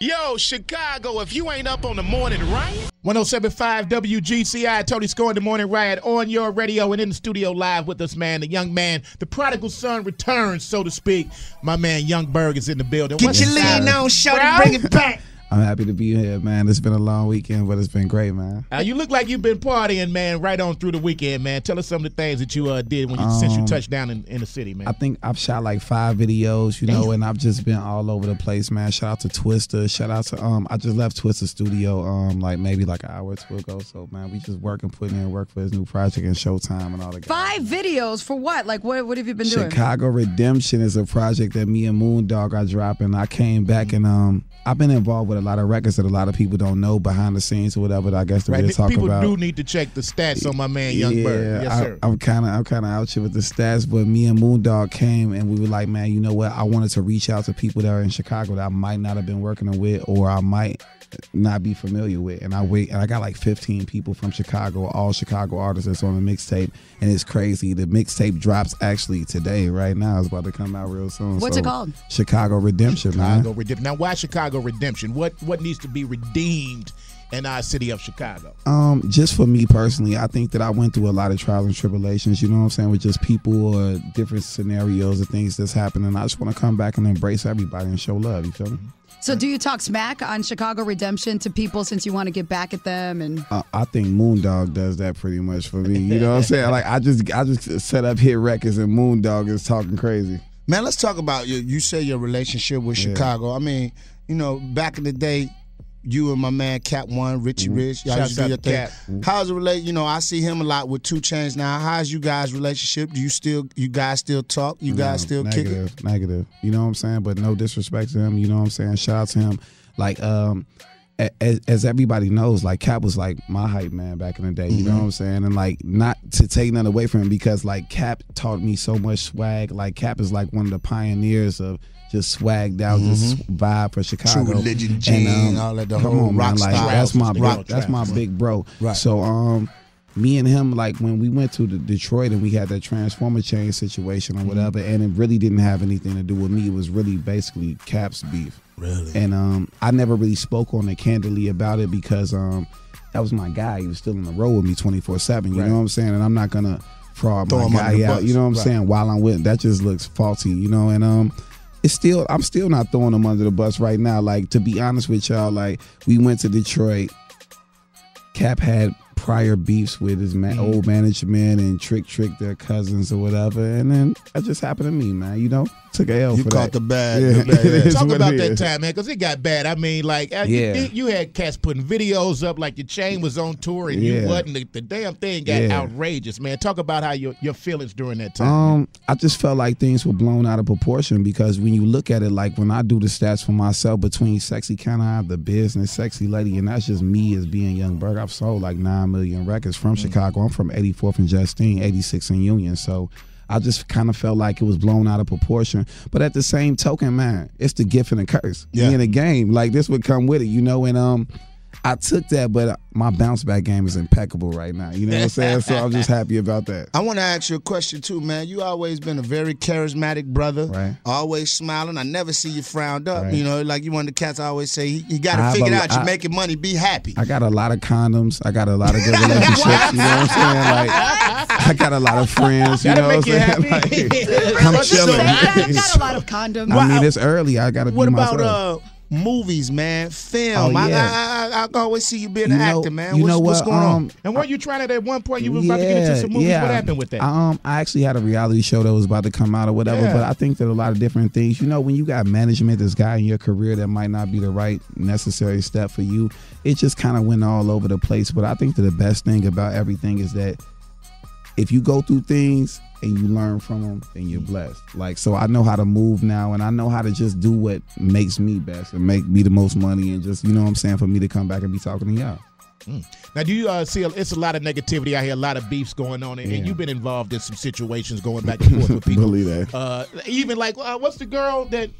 Yo, Chicago, if you ain't up on the Morning Riot. 107.5 WGCI, Tony Scoring the Morning Riot on your radio and in the studio live with us, man. The young man, the prodigal son returns, so to speak. My man, Young Berg, is in the building. Get your lean on, shorty, bring it back. I'm happy to be here, man. It's been a long weekend, but it's been great, man. You look like you've been partying, man, right on through the weekend, man. Tell us some of the things that you did since you touched down in the city, man. I think I've shot like 5 videos, and I've just been all over the place, man. Shout out to Twister. Shout out to I just left Twister Studio maybe like an hour or two ago. So, man, we just putting in work for his new project and Showtime and all that. 5 videos for what? Like, what have you been doing? Chicago Redemption is a project that me and Moondog are dropping. I came back and I've been involved with a lot of records that a lot of people don't know behind the scenes or whatever. I guess we'll talk people about. People do need to check the stats on my man Young Berg. Yes, sir. I'm kind of out here with the stats, but me and Moondog came and we were like, man, you know what? I wanted to reach out to people that are in Chicago that I might not have been working with or I might not be familiar with. And I got like 15 people from Chicago, all Chicago artists that's on the mixtape, and it's crazy. The mixtape drops actually today, right now. It's about to come out real soon. What's it called? Chicago Redemption, man. Redemption. Now, why Chicago Redemption? What needs to be redeemed in our city of Chicago? Just for me personally, I think that I went through a lot of trials and tribulations, you know what I'm saying, with just people or different scenarios and things that's happening. I just want to come back and embrace everybody and show love, you feel me? So do you talk smack on Chicago Redemption to people since you want to get back at them? And I think Moondog does that pretty much for me. You know what I'm saying? Like I just set up hit records and Moondog is talking crazy. Man, let's talk about you say your relationship with Chicago. I mean, back in the day, you and my man Cap One, Richie Rich, y'all used to do your thing. How's it relate? I see him a lot with 2 Chainz now. How's you guys' relationship? Do you guys still talk? You guys still kick it? Negative. You know what I'm saying? But no disrespect to him. You know what I'm saying? Shout out to him. Like, as everybody knows, like Cap was like my hype man back in the day. You know what I'm saying? And like, not to take nothing away from him because like Cap taught me so much swag. Like Cap is like one of the pioneers of just swagged out, just vibe for Chicago. True religion, and all that. The whole rock like, style. That's my big bro. Right. So me and him, like when we went to Detroit and we had that transformer chain situation or whatever, and it really didn't have anything to do with me. It was really basically Cap's beef. Really? And I never really spoke on it candidly about it because that was my guy. He was still on the road with me 24/7. You know what I'm saying? And I'm not gonna fraud my guy out. You know what I'm saying? While I'm with, that just looks faulty. And I'm still not throwing him under the bus right now. Like, to be honest with y'all, like we went to Detroit. Cap had prior beefs with his old management and Trick their cousins or whatever, and then that just happened to me, man. Took a L for that. You caught the bad. Yeah. Talk about that time, man, because it got bad. I mean, like, you had cats putting videos up like your chain was on tour and you wasn't. The damn thing got outrageous, man. Talk about how your feelings during that time. I just felt like things were blown out of proportion because when you look at it, like when I do the stats for myself between Sexy Kinda High, The Business, Sexy Lady, and that's just me as being Young Berg. I've sold like 9 million records from Chicago. I'm from 84th and Justine, 86 and Union, so I just kind of felt like it was blown out of proportion. But at the same token, man, it's the gift and the curse. Yeah. In a game, like this would come with it, and I took that, but my bounce back game is impeccable right now. You know what I'm saying? So I'm just happy about that. I want to ask you a question too, man. You always been a very charismatic brother. Right. Always smiling. I never see you frowned up. Right. Like you one of the cats I always say, you got to figure it out. You're making money. Be happy. I got a lot of condoms. I got a lot of good relationships. You know what I'm saying? Like, I got a lot of friends. You know what I'm saying? Like, I'm chilling. I got a lot of condoms. I mean, it's early. I got to be myself. What about movies, man? Film. I always see you being an actor, man. You know what's going on? And weren't you trying it at one point? You were about to get into some movies. What happened with that? I actually had a reality show that was about to come out or whatever, but I think that a lot of different things. When you got management that's guiding your career that might not be the right necessary step for you, it just kind of went all over the place. But I think that the best thing about everything is that if you go through things and you learn from them, then you're blessed. Like, so I know how to move now, and I know how to just do what makes me best and make me the most money, and just, you know what I'm saying, for me to come back and be talking to y'all. Now, do you see it's a lot of negativity out here, a lot of beefs going on, and you've been involved in some situations going back and forth with people. Believe that. Even like, what's the girl that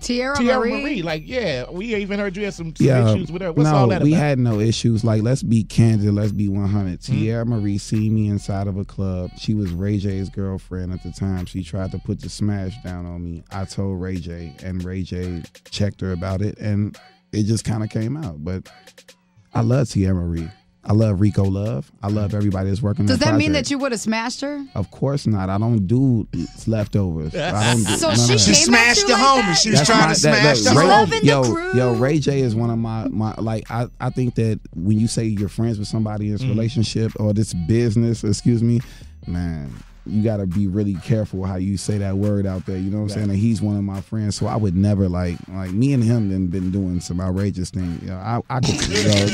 Ciara Marie? Like, we even heard you had some issues with her. What's all that about? We had no issues. Like, let's be candid. Let's be 100. Ciara Marie seen me inside of a club. She was Ray J's girlfriend at the time. She tried to put the smash down on me. I told Ray J, and Ray J checked her about it, and it just kind of came out. But I love Ciara Marie. I love Rico Love. I love everybody that's working. Does that project. mean that you would have smashed her? Of course not. I don't do leftovers. I don't do, so she smashed the homie. She was trying to smash the homie. Yo, Ray J is one of my like. I think that when you say you're friends with somebody in this relationship or this business, excuse me, man, you got to be really careful how you say that word out there. You know what I'm saying? And he's one of my friends, so I would never like me and him been doing some outrageous things. You know, I could.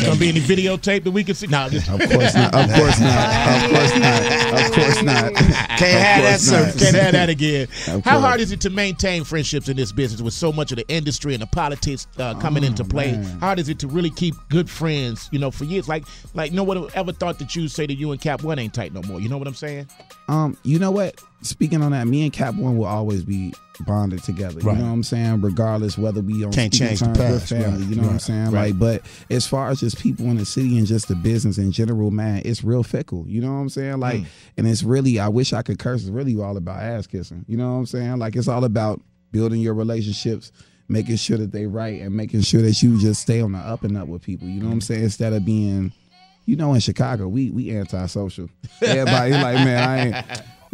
Gonna be any videotape that we can see? No, of course not. Of course not. Of course not. Of course not. Can't have that, sir. Can't have that again. How hard is it to maintain friendships in this business with so much of the industry and the politics coming into play? Man. How hard is it to really keep good friends? You know, for years, like no one ever thought that you say that you and Cap One ain't tight no more. You know what I'm saying? You know what? Speaking on that, me and Cap One will always be bonded together. You know what I'm saying? Regardless whether we on can't change terms the past. with family. You know what I'm saying? Like, but as far as just people in the city and just the business in general, man, it's real fickle. You know what I'm saying? Like, and it's really, I wish I could curse. It's really all about ass kissing. You know what I'm saying? Like, it's all about building your relationships, making sure that they right, and making sure that you just stay on the up and up with people. You know what I'm saying? Instead of being, you know, in Chicago, we antisocial. Everybody like, man,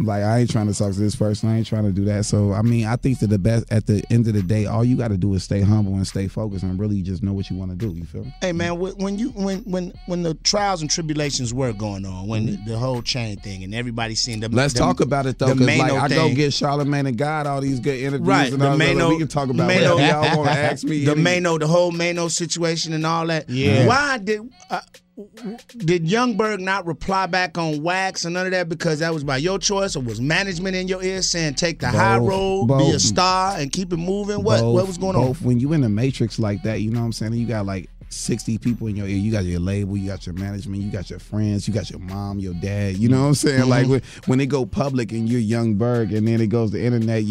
I ain't trying to talk to this person. I ain't trying to do that. So, I mean, I think that the best, at the end of the day, all you got to do is stay humble and stay focused and really just know what you want to do. You feel me? Hey, man, when the trials and tribulations were going on, when the whole chain thing and everybody seen the Let's talk about it, though, because like, I go get Charlamagne and God all these good interviews and all that. We can talk about whatever y'all want to ask me. The whole Mano situation and all that. Yeah. Why did Young Berg not reply back on Wax and none of that because that was by your choice, or was management in your ear saying take the high road, be a star, and keep it moving? What was going on? When you in the matrix like that, you know what I'm saying? You got like 60 people in your ear. You got your label, you got your management, you got your friends, you got your mom, your dad. You know what I'm saying? Like when it go public and you're Young Berg and then it goes to internet,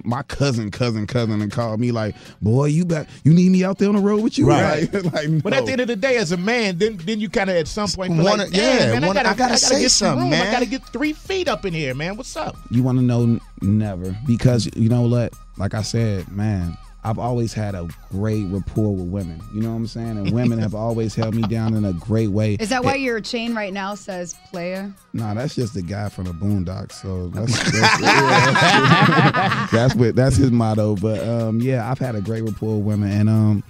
my cousin and called me like, boy, you need me out there on the road with you, right? Like, no. But at the end of the day, as a man, then you kind of at some point feel like, I gotta say something, man. I gotta get 3 feet up in here, man. What's up? You want to know? Never, because you know what? Like I said, man, I've always had a great rapport with women. You know what I'm saying? And women have always held me down in a great way. Is that why your chain right now says player? Nah, that's just the guy from the Boondocks. So that's his motto. But yeah, I've had a great rapport with women, and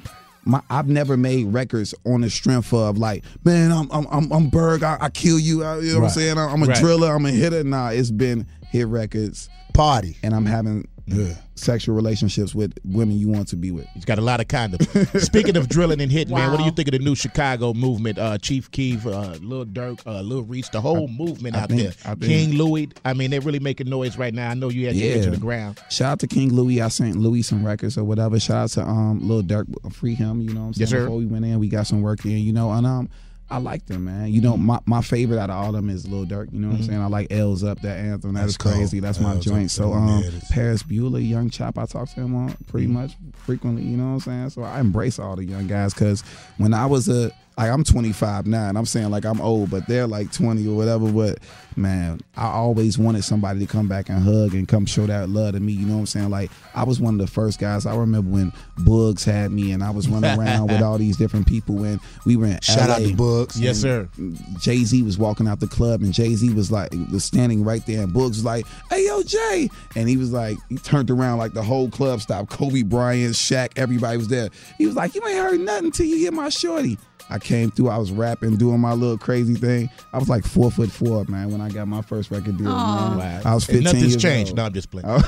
I've never made records on the strength of like, man, I'm Berg, I kill you. You know what I'm saying? I'm a driller, I'm a hitter. Nah, it's been hit records, party, and I'm having sexual relationships with women you want to be with. He's got a lot of condoms. Speaking of drilling and hitting, man, what do you think of the new Chicago movement? Chief Keef, Lil Durk, Lil Reese, the whole movement out there. King Louis. I mean, they're really making noise right now. I know you had your ear to the ground. Shout out to King Louis. I sent Louis some records or whatever. Shout out to Lil Durk. Free him, you know what I'm saying? Yes, sir. Before we went in, we got some work in, you know, and I like them, man. You know, my favorite out of all of them is Lil Durk. You know what I'm saying? I like L's Up, that anthem. That's crazy. That's my joint. So Paris Bueller, Young Chop, I talk to him on pretty much frequently. You know what I'm saying? So I embrace all the young guys because when I was I'm 25 now, and I'm saying like I'm old, but they're like 20 or whatever. But man, I always wanted somebody to come back and hug and come show that love to me. You know what I'm saying? Like I was one of the first guys. I remember when Bugs had me, and I was running around with all these different people when we were in Shout LA. out to Bugs. Yes, sir. Jay-Z was walking out the club, and Jay-Z was standing right there, and Bugs was like, "Hey, yo, Jay," and he was like, he turned around like the whole club stopped. Kobe Bryant, Shaq, everybody was there. He was like, "You ain't heard nothing till you hear my shorty." I came through, I was rapping, doing my little crazy thing. I was like 4'4", man, when I got my first record deal, man. Wow. I was 15 Nothing's years changed. old. No, I'm just playing. Yo,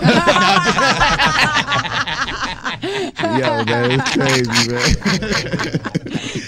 man, it's crazy, man.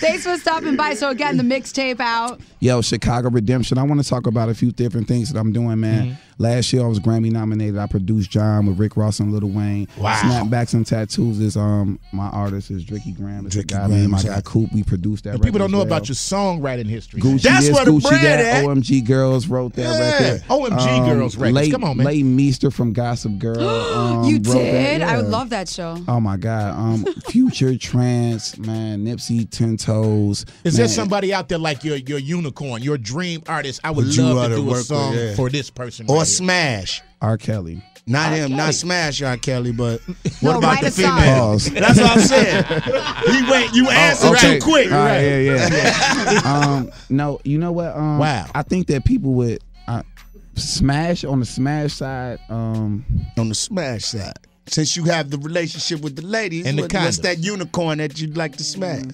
Thanks for stopping by. So again, the mixtape out. Yo, Chicago Redemption. I want to talk about a few different things that I'm doing, man. Last year I was Grammy nominated. I produced John with Rick Ross and Lil Wayne. Wow. Snapbacks and Tattoos is my artist is Dricky Graham. It's a guy named my guy Coop. We produced that record. People don't know about your songwriting history. Gucci That's this, where the Gucci bread that. at. OMG Girls wrote that record. OMG Girls records. Come on, man. Lay Meester from Gossip Girl. You wrote did? that. I would love that show. Oh my God. Future Trance, man, Nipsey, 10 Toes. toes. Is there somebody out there like your unicorn, your dream artist? I would love to do a song for this person. Or right Smash. R. Kelly. Not him, not Smash R. Kelly, but what about the female? Pause. That's what I'm saying. You answered too quick. Right. Yeah. No, you know what? Wow. I think that people would Smash on the Smash side. On the Smash side. Since you have the relationship with the ladies, and what's that unicorn that you'd like to smash?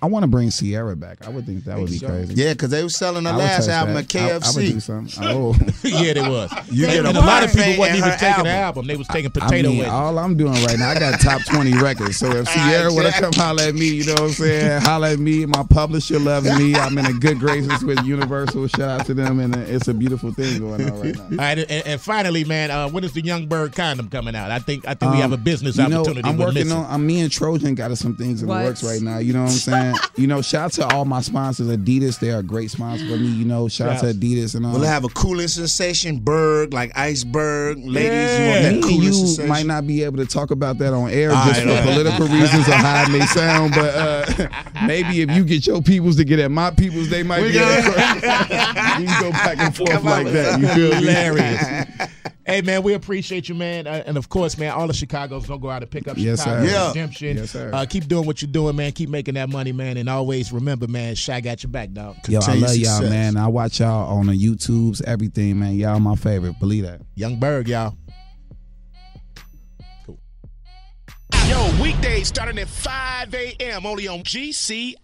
I want to bring Ciara back. I would think that would be crazy. Yeah, because they were selling her last album at KFC. I would do something. Oh. Yeah, they was. You get and a lot of people wasn't even taking the album. They was taking potato wedges. All I'm doing right now, I got top 20 records. So if Ciara want to come holler at me, you know what I'm saying? Holler at me. My publisher loves me. I'm in a good graces with Universal. Shout out to them. And it's a beautiful thing going on right now. All right, and finally, man, when is the Young Berg condom coming out? I think we have a business opportunity. I'm working on. Me and Trojan got some things in the works right now. You know what I'm saying? Shout out to all my sponsors. Adidas, they are a great sponsor for me. Shout out to Adidas and all. Will it have a cooling sensation? Berg, like Iceberg. Ladies, you want that cooling sensation? You might not be able to talk about that on air just for political reasons or how it may sound, but maybe if you get your peoples to get at my peoples, they might be able to. We can go back and forth like that. You feel hilarious. Hey, man, we appreciate you, man. And, of course, man, all the Chicago's going to go out and pick up Chicago Redemption. Yes, sir. Keep doing what you're doing, man. Keep making that money, man. And always remember, man, Shy got your back, dog. Yo, I love y'all, man. I watch y'all on the YouTubes, everything, man. Y'all my favorite. Believe that. Young Berg, y'all. Cool. Yo, weekdays starting at 5 a.m. only on GCI.